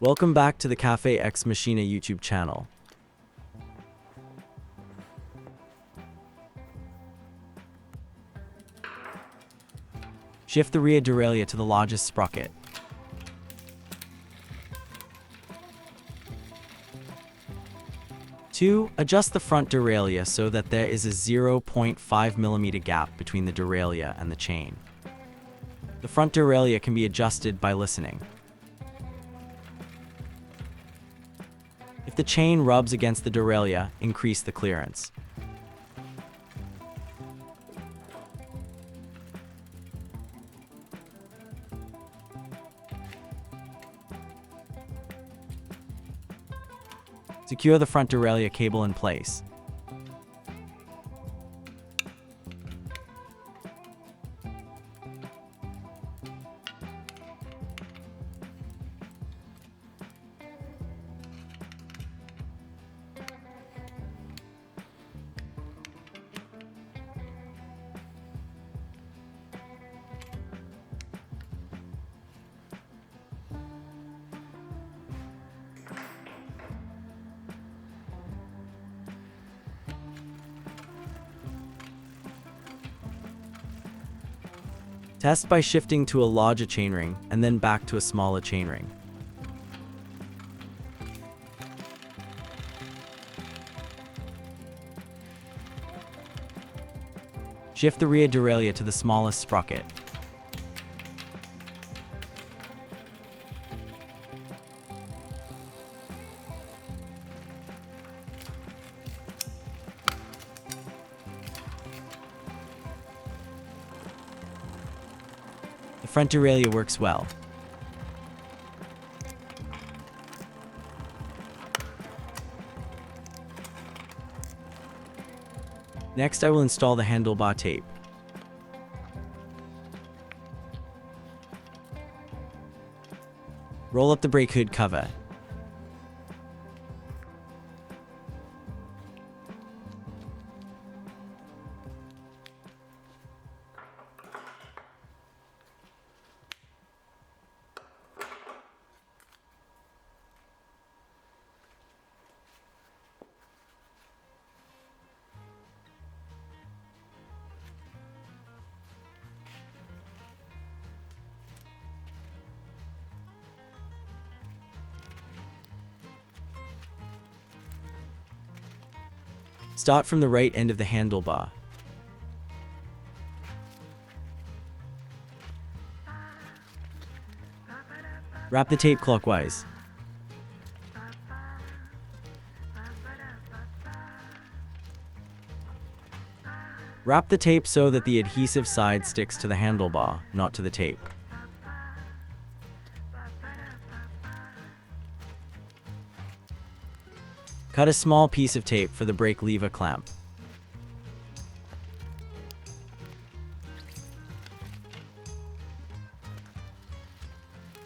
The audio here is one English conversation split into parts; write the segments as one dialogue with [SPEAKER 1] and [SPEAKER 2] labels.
[SPEAKER 1] Welcome back to the Cafe Ex Machina YouTube channel. Shift the rear derailleur to the largest sprocket. Two, adjust the front derailleur so that there is a 0.5 mm gap between the derailleur and the chain. The front derailleur can be adjusted by listening. If the chain rubs against the derailleur, increase the clearance. Secure the front derailleur cable in place. Test by shifting to a larger chainring and then back to a smaller chainring. Shift the rear derailleur to the smallest sprocket. The front derailleur works well. Next, I will install the handlebar tape. Roll up the brake hood cover. Start from the right end of the handlebar. Wrap the tape clockwise. Wrap the tape so that the adhesive side sticks to the handlebar, not to the tape. Cut a small piece of tape for the brake lever clamp.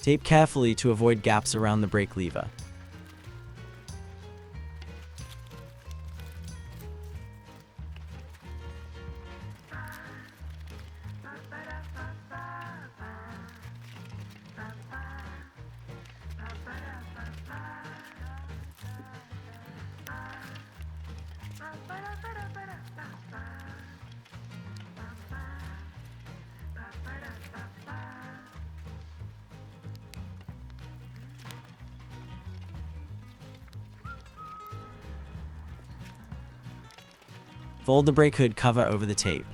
[SPEAKER 1] Tape carefully to avoid gaps around the brake lever. Fold the brake hood cover over the tape.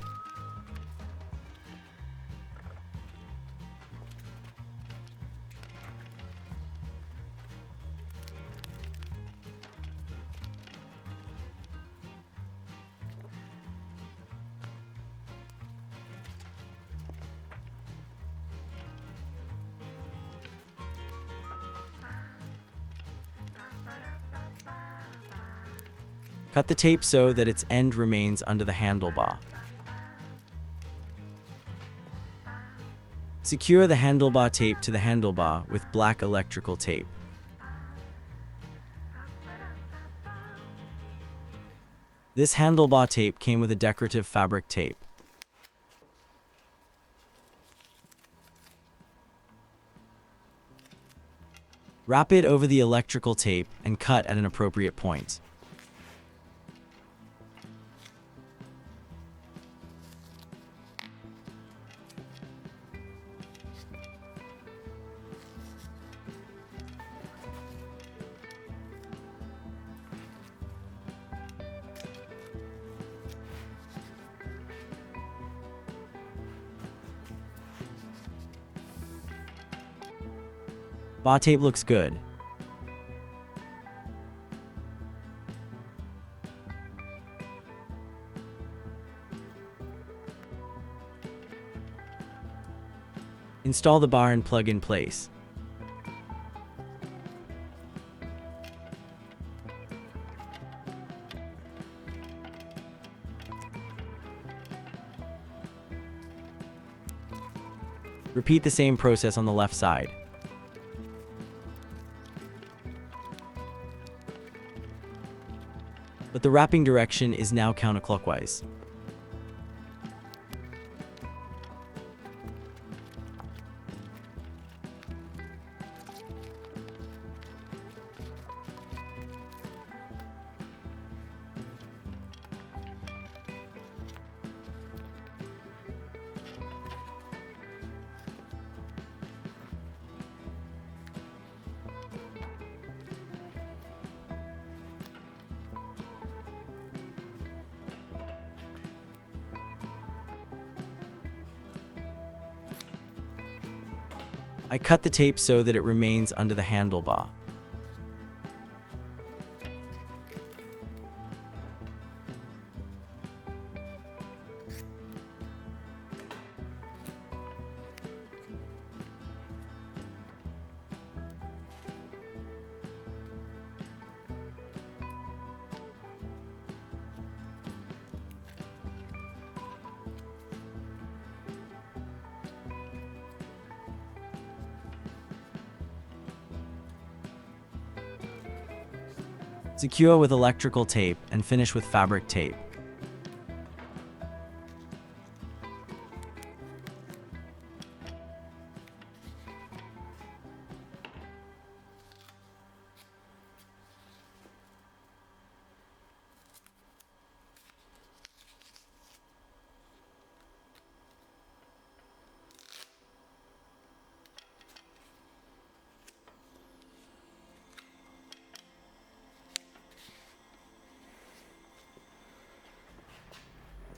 [SPEAKER 1] Cut the tape so that its end remains under the handlebar. Secure the handlebar tape to the handlebar with black electrical tape. This handlebar tape came with a decorative fabric tape. Wrap it over the electrical tape and cut at an appropriate point. BA tape looks good. Install the bar and plug in place. Repeat the same process on the left side. But the wrapping direction is now counterclockwise. I cut the tape so that it remains under the handlebar. Secure with electrical tape and finish with fabric tape.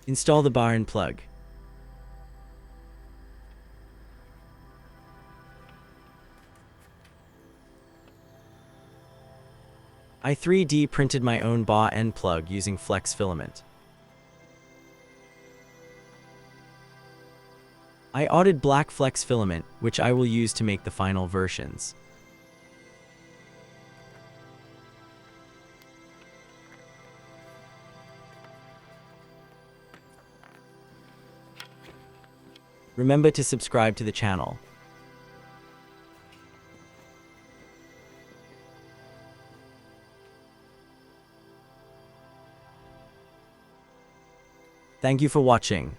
[SPEAKER 1] Install the bar and plug. I 3D printed my own BA end plug using flex filament. I ordered black flex filament, which I will use to make the final versions. Remember to subscribe to the channel. Thank you for watching.